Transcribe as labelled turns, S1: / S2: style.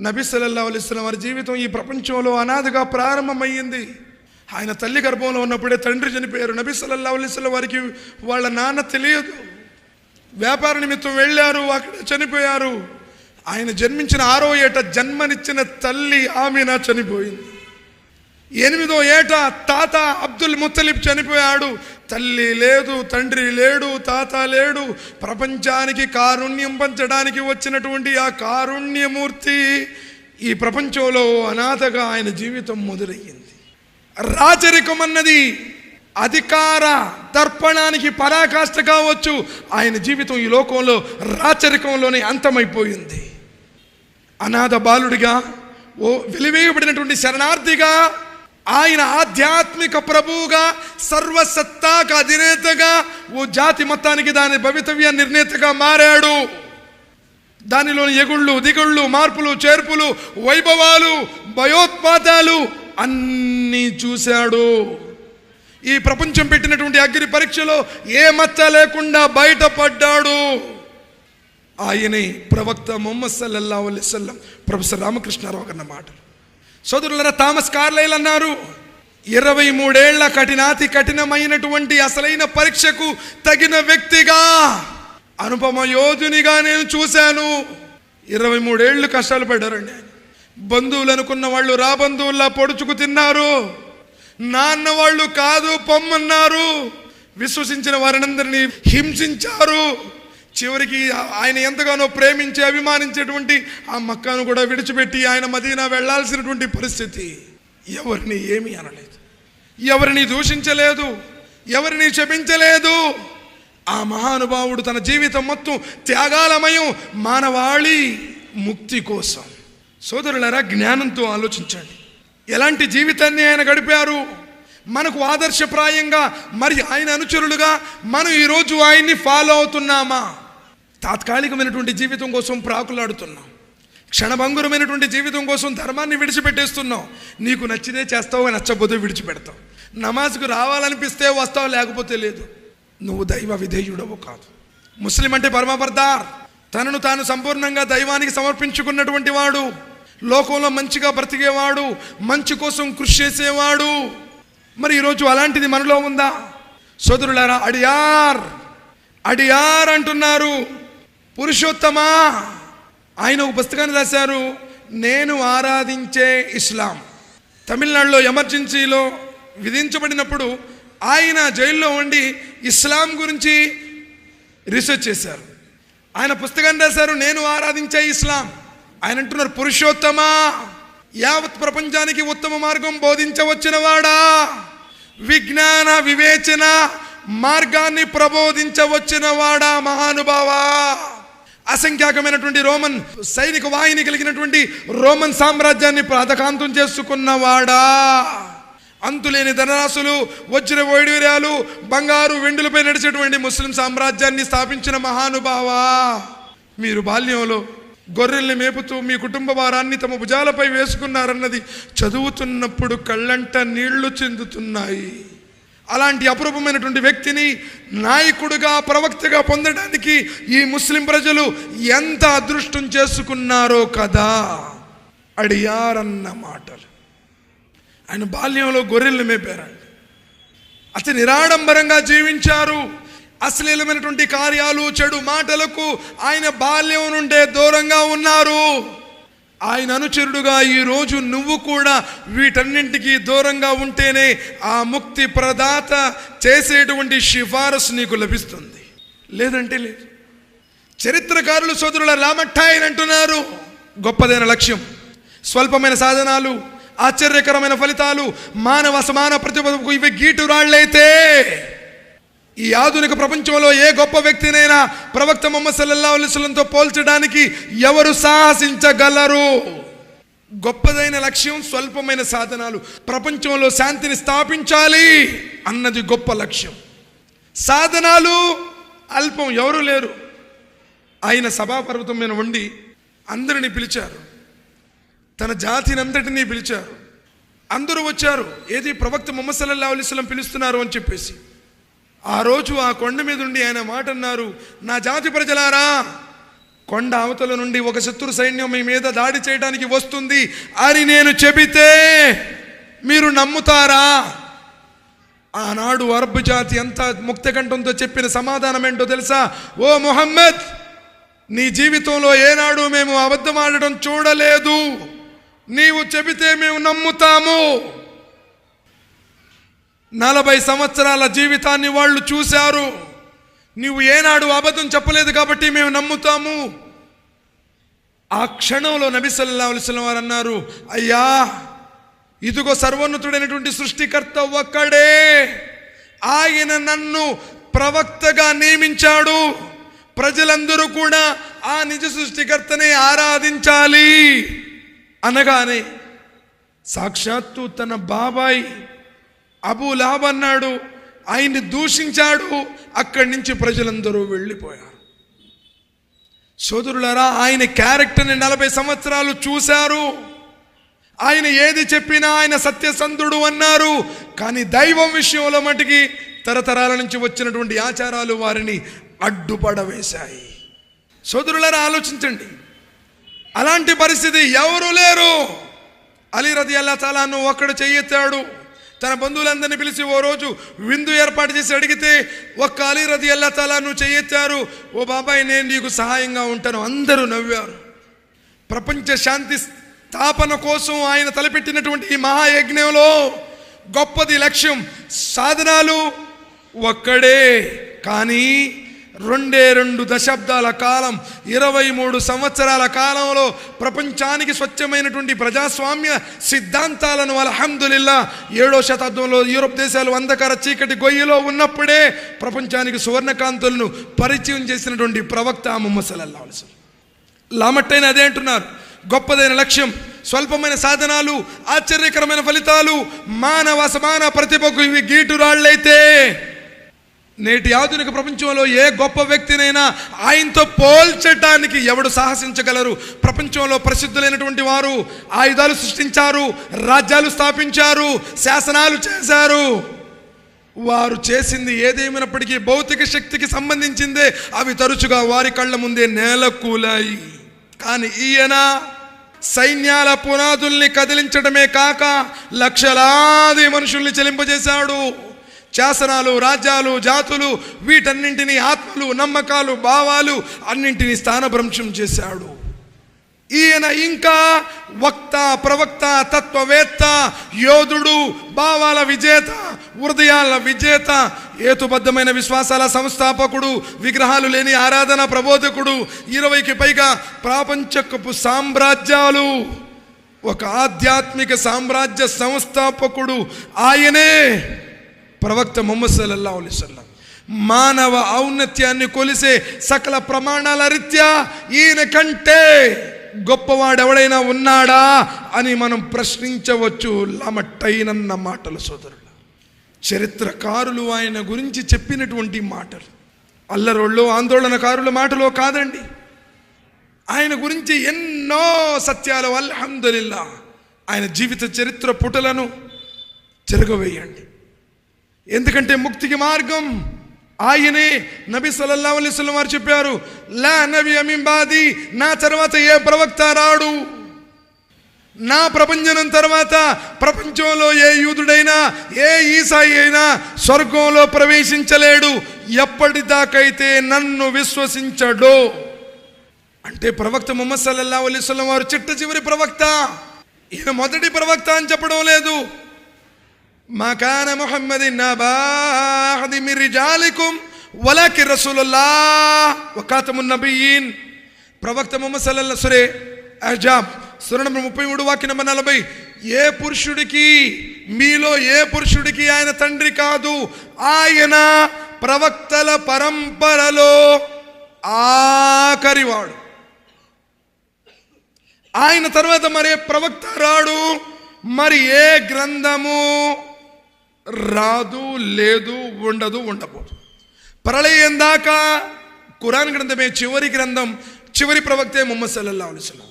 S1: నబీ సల్లల్లాహు అలైహి వసల్లం వారి జీవితం ఈ ప్రపంచంలో అనాథగా ప్రారంభమయ్యింది. ఆయన తల్లి గర్భంలో ఉన్నప్పుడే తండ్రి చనిపోయారు. నబీ సల్లల్లాహు అలైహి వసల్లం వారికి వాళ్ళ నాన్న తెలియదు. వ్యాపార నిమిత్తం వెళ్ళారు, అక్కడ చనిపోయారు. ఆయన జన్మించిన 6వ ఏట జన్మనిచ్చిన తల్లి ఆమినా చనిపోయింది. 8వ ఏట తాత అబ్దుల్ ముత్తలిబ్ చనిపోయాడు. తల్లి లేదు, తండ్రి లేడు, తాత లేడు. ప్రపంచానికి కారుణ్యం పంచడానికి వచ్చినటువంటి ఆ కారుణ్యమూర్తి ఈ ప్రపంచంలో అనాథగా ఆయన జీవితం మొదలయ్యింది. రాచరికం అన్నది అధికార దర్పణానికి పరాకాష్ట కావచ్చు. ఆయన జీవితం ఈ లోకంలో రాచరికంలోనే అంతమైపోయింది. అనాథ బాలుడిగా, ఓ వెలివేయబడినటువంటి శరణార్థిగా, ఆయన ఆధ్యాత్మిక ప్రభువుగా, సర్వసత్తాక అధినేతగా, ఓ జాతి మొత్తానికి దాని భవితవ్య నిర్ణేతగా మారాడు. దానిలోని ఎగుళ్ళు దిగుళ్ళు, మార్పులు చేర్పులు, వైభవాలు, భయోత్పాతాలు అన్నీ చూశాడు. ఈ ప్రపంచం పెట్టినటువంటి అగ్ని పరీక్షలో ఏ మచ్చ లేకుండా బయటపడ్డాడు. ఆయనే ప్రవక్త ముహమ్మద్ సల్లల్లాహు అలైహి వసల్లం. ప్రొఫెసర్ రామకృష్ణారావు అన్న మాటలు. సోదరులారా, థామస్ కార్లైల్ అన్నారు, 23 ఏళ్ల కఠినమైనటువంటి అసలైన పరీక్షకు తగిన వ్యక్తిగా, అనుపమ యోధునిగా నేను చూశాను. 23 ఏళ్ళు కష్టాలు పడ్డారండి. బంధువులు అనుకున్న వాళ్ళు రాబంధువుల్లా పొడుచుకు తిన్నారు. నాన్న వాళ్ళు కాదు పొమ్మన్నారు. విశ్వసించిన వారినందరినీ హింసించారు. చివరికి ఆయన ఎంతగానో ప్రేమించి అభిమానించేటువంటి ఆ మక్కాను కూడా విడిచిపెట్టి ఆయన మదీనా వెళ్లాల్సినటువంటి పరిస్థితి. ఎవరిని ఏమీ అనలేదు, ఎవరిని దూషించలేదు, ఎవరిని క్షమించలేదు. ఆ మహానుభావుడు తన జీవితం మొత్తం త్యాగాలమయం, మానవాళి ముక్తి కోసం. సోదరులారా, జ్ఞానంతో ఆలోచించండి. ఎలాంటి జీవితాన్ని ఆయన గడిపారు. మనకు ఆదర్శప్రాయంగా, మరి ఆయన అనుచరులుగా మనం ఈరోజు ఆయన్ని ఫాలో అవుతున్నామా? తాత్కాలికమైనటువంటి జీవితం కోసం ప్రాకులాడుతున్నాం. క్షణభంగురమైనటువంటి జీవితం కోసం ధర్మాన్ని విడిచిపెట్టేస్తున్నాం. నీకు నచ్చితే చేస్తావు, నచ్చకపోతే విడిచిపెడతావు. నమాజ్కు రావాలనిపిస్తే వస్తావు, లేకపోతే లేదు. నువ్వు దైవ విధేయుడవు కాదు. ముస్లిం అంటే పరమబర్దార్, తనను తాను సంపూర్ణంగా దైవానికి సమర్పించుకున్నటువంటి వాడు, లోకంలో మంచిగా బ్రతికేవాడు, మంచి కోసం కృషి చేసేవాడు. మరి ఈరోజు అలాంటిది మనలో ఉందా? సోదరులారా, అడియార్ అంటున్నారు. పురుషోత్తమా, ఆయన ఒక పుస్తకాన్ని రాశారు, నేను ఆరాధించే ఇస్లాం. తమిళనాడులో ఎమర్జెన్సీలో విధించబడినప్పుడు ఆయన జైల్లో ఉండి ఇస్లాం గురించి రీసెర్చ్ చేశారు. ఆయన పుస్తకాన్ని రాశారు, నేను ఆరాధించే ఇస్లాం. ఆయన అంటున్నారు, పురుషోత్తమా, యావత్ ప్రపంచానికి ఉత్తమ మార్గం బోధించవచ్చిన వాడా, విజ్ఞాన వివేచన మార్గాన్ని ప్రబోధించవచ్చిన వాడా, మహానుభావా, అసంఖ్యాకమైనటువంటి రోమన్ సైనిక వాహిని కలిగినటువంటి రోమన్ సామ్రాజ్యాన్ని పాదకాంతం చేసుకున్నవాడా, అంతులేని ధనరాశులు, వజ్ర వైడూర్యాలు, బంగారు వెండులపై నడిచేటువంటి ముస్లిం సామ్రాజ్యాన్ని స్థాపించిన మహానుభావా, మీరు బాల్యంలో గొర్రెల్ని మేపుతూ మీ కుటుంబ భారాన్ని తమ భుజాలపై వేసుకున్నారన్నది చదువుతున్నప్పుడు కళ్ళంట నీళ్లు చెందుతున్నాయి. అలాంటి అపురూపమైనటువంటి వ్యక్తిని నాయకుడిగా, ప్రవక్తగా పొందడానికి ఈ ముస్లిం ప్రజలు ఎంత అదృష్టం చేసుకున్నారో కదా. అడియారన్న మాటలు. ఆయన బాల్యంలో గొర్రెల్ని మేపారండి. అతి నిరాడంబరంగా జీవించారు. అశ్లీలమైనటువంటి కార్యాలు, చెడు మాటలకు ఆయన బాల్యం నుండే దూరంగా ఉన్నారు. ఆయన అనుచరుడుగా ఈరోజు నువ్వు కూడా వీటన్నింటికి దూరంగా ఉంటేనే ఆ ముక్తి ప్రదాత చేసేటువంటి సిఫారసు నీకు లభిస్తుంది, లేదంటే లేదు. చరిత్రకారులు సోదరుల లామఠాయని అంటున్నారు, గొప్పదైన లక్ష్యం, స్వల్పమైన సాధనాలు, ఆశ్చర్యకరమైన ఫలితాలు, మానవ సమాన ప్రతిభకు ఇవి గీటురాళ్లైతే ఈ ఆధునిక ప్రపంచంలో ఏ గొప్ప వ్యక్తినైనా ప్రవక్త ముహమ్మద్ సల్లల్లాహు అలైహి వసల్లంతో పోల్చడానికి ఎవరు సాహసించగలరు? గొప్పదైన లక్ష్యం, స్వల్పమైన సాధనాలు. ప్రపంచంలో శాంతిని స్థాపించాలి అన్నది గొప్ప లక్ష్యం. సాధనాలు అల్పం, ఎవరు లేరు. ఆయన సభాపర్వతం మీద ఉండి అందరినీ పిలిచారు, తన జాతిని అంతటినీ పిలిచారు. అందరూ వచ్చారు. ఏది, ప్రవక్త ముహమ్మద్ సల్లల్లాహు అలైహి వసల్లం పిలుస్తున్నారు అని చెప్పేసి. ఆ రోజు ఆ కొండ మీద ఉండి ఆయన మాట అన్నారు, నా జాతి ప్రజలారా, కొండ అవతల నుండి ఒక శత్రు సైన్యం మీ మీద దాడి చేయడానికి వస్తుంది అని నేను చెబితే మీరు నమ్ముతారా? ఆనాడు అరబ్ జాతి ఎంత ముక్తకంఠంతో చెప్పిన సమాధానం ఏంటో తెలుసా? ఓ ముహమ్మద్, నీ జీవితంలో ఏనాడు మేము అబద్ధం ఆడడం చూడలేదు, నీవు చెబితే మేము నమ్ముతాము. 40 సంవత్సరాల జీవితాన్ని వాళ్ళు చూశారు, నీవు ఏనాడు అబద్ధం చెప్పలేదు కాబట్టి మేము నమ్ముతాము. ఆ క్షణంలో నబీ సల్లల్లాహు అలైహి వసల్లం వారు అన్నారు, అయ్యా, ఇదిగో సర్వోన్నతుడైనటువంటి సృష్టికర్త ఒక్కడే, ఆయన నన్ను ప్రవక్తగా నియమించాడు, ప్రజలందరూ కూడా ఆ నిజ సృష్టికర్తనే ఆరాధించాలి అనగానే సాక్షాత్తు తన బాబాయ్ అబూ లహబ్ అన్నాడు, ఆయన్ని దూషించాడు, అక్కడి నుంచి ప్రజలందరూ వెళ్ళిపోయారు. సోదరులారా, ఆయన క్యారెక్టర్ని 40 సంవత్సరాలు చూశారు, ఆయన ఏది చెప్పినా ఆయన సత్యసంధుడు అన్నారు. కానీ దైవం విషయంలో మటుకి తరతరాల నుంచి వచ్చినటువంటి ఆచారాలు వారిని అడ్డుపడవేశాయి. సోదరులారా, ఆలోచించండి, అలాంటి పరిస్థితి ఎవరు లేరు. అలీ రదియల్లాహు తఆలా అన్హు ఒక్కడు చెయ్యెత్తాడు. తన బంధువులందరినీ పిలిచి ఓ రోజు విందు ఏర్పాటు చేసి అడిగితే ఒక్క అలీ రదియల్లాహు తఆలా అన్హు చెయ్యెత్తారు, ఓ బాబాయ్, నేను నీకు సహాయంగా ఉంటాను. అందరూ నవ్వారు. ప్రపంచ శాంతి స్థాపన కోసం ఆయన తలపెట్టినటువంటి ఈ మహాయజ్ఞంలో గొప్పది లక్ష్యం, సాధనాలు ఒక్కడే. కానీ 2 దశాబ్దాల కాలం, 23 సంవత్సరాల కాలంలో ప్రపంచానికి స్వచ్ఛమైనటువంటి ప్రజాస్వామ్య సిద్ధాంతాలను అల్హమ్దులిల్లా 7వ శతాబ్దంలో యూరోప్ దేశాలు అంధకార చీకటి గొయ్యిలో ఉన్నప్పుడే ప్రపంచానికి సువర్ణకాంతులను పరిచయం చేసినటువంటి ప్రవక్త ముహమ్మద్ సల్లల్లాహు అలైహి వసల్లం. లామట్టైన అదే అంటున్నారు, గొప్పదైన లక్ష్యం, స్వల్పమైన సాధనాలు, ఆశ్చర్యకరమైన ఫలితాలు, మానవ సమాన ప్రతిభకు ఇవి గీటురాళ్లైతే నేటి ఆధునిక ప్రపంచంలో ఏ గొప్ప వ్యక్తినైనా ఆయనతో పోల్చడానికి ఎవడు సాహసించగలరు? ప్రపంచంలో ప్రసిద్ధులైనటువంటి వారు ఆయుధాలు సృష్టించారు, రాజ్యాలు స్థాపించారు, శాసనాలు చేశారు. వారు చేసింది ఏదేమైనప్పటికీ భౌతిక శక్తికి సంబంధించిందే. అవి తరచుగా వారి కళ్ళ ముందే నేలకూలాయి. కానీ ఈయన సైన్యాల పునాదుల్ని కదిలించడమే కాక లక్షలాది మనుషుల్ని చెలింపజేశాడు. శాసనాలు, రాజ్యాలు, జాతులు, వీటన్నింటినీ, ఆత్మలు, నమ్మకాలు, భావాలు అన్నింటినీ స్థానభ్రంశం చేశాడు. ఈయన ఇంకా వక్త, ప్రవక్త, తత్వవేత్త, యోధుడు, భావాల విజేత, హృదయాల విజేత, హేతుబద్ధమైన విశ్వాసాల సంస్థాపకుడు, విగ్రహాలు లేని ఆరాధన ప్రబోధకుడు, 20కి పైగా ప్రాపంచకపు సామ్రాజ్యాలు, ఒక ఆధ్యాత్మిక సామ్రాజ్య సంస్థాపకుడు ఆయనే ప్రవక్త ముహమ్మద్ సల్లల్లాహు అలైహి వసల్లం. మానవ ఔన్నత్యాన్ని కొలిసే సకల ప్రమాణాల రీత్యా ఈయన కంటే గొప్పవాడెవడైనా ఉన్నాడా అని మనం ప్రశ్నించవచ్చు. లామట్టైనన్న మాటలు సోదరులు, చరిత్రకారులు ఆయన గురించి చెప్పినటువంటి మాటలు అల్లరోళ్ళు, ఆందోళనకారుల మాటలో కాదండి. ఆయన గురించి ఎన్నో సత్యాలు అల్హమ్దులిల్లా. ఆయన జీవిత చరిత్ర పుటలను తిరగవేయండి. ఎందుకంటే ముక్తికి మార్గం ఆయనే. నబీ సల్లల్లాహు అలైహి వసల్లం వారు చెప్పారు, లా నబియ్య మిన్ బాది, నా తర్వాత ఏ ప్రవక్త రాడు, నా ప్రభంజనం తర్వాత ప్రపంచంలో ఏ యూదుడైనా, ఏ ఈసాయి అయినా స్వర్గంలో ప్రవేశించలేడు, ఎప్పటిదాకైతే నన్ను విశ్వసించడో. అంటే ప్రవక్త ముహమ్మద్ సల్లల్లాహు అలైహి వసల్లం వారు చిట్ట చివరి ప్రవక్త. ఈయన మొదటి ప్రవక్త అని చెప్పడం లేదు. మా కాన ముహమ్మదిన్ అబా అహదిన్ మిన్ రిజాలికుం వలాకిన్ రసూలుల్లాహ్ వ ఖాతమున్ నబియ్యీన్. ప్రవక్త ముహమ్మద్ సల్లల్లాహు సూరే అహ్జాబ్ సూర నంబర్ 33 వాక్యం నంబర్ 40, ఏ పురుషుడికి, మీలో ఏ పురుషుడికి ఆయన తండ్రి కాదు, ఆయన ప్రవక్తల పరంపరలో ఆఖరివాడు. ఆయన తర్వాత మరే ప్రవక్త రాడు, మరి ఏ గ్రంథము రాదు, లేదు, ఉండదు, ఉండబోదు. ప్రళయం దాకా ఖురాన్ గ్రంథమే చివరి గ్రంథం, చివరి ప్రవక్తే ముహమ్మద్ సల్లల్లాహు అలైహి వసల్లం.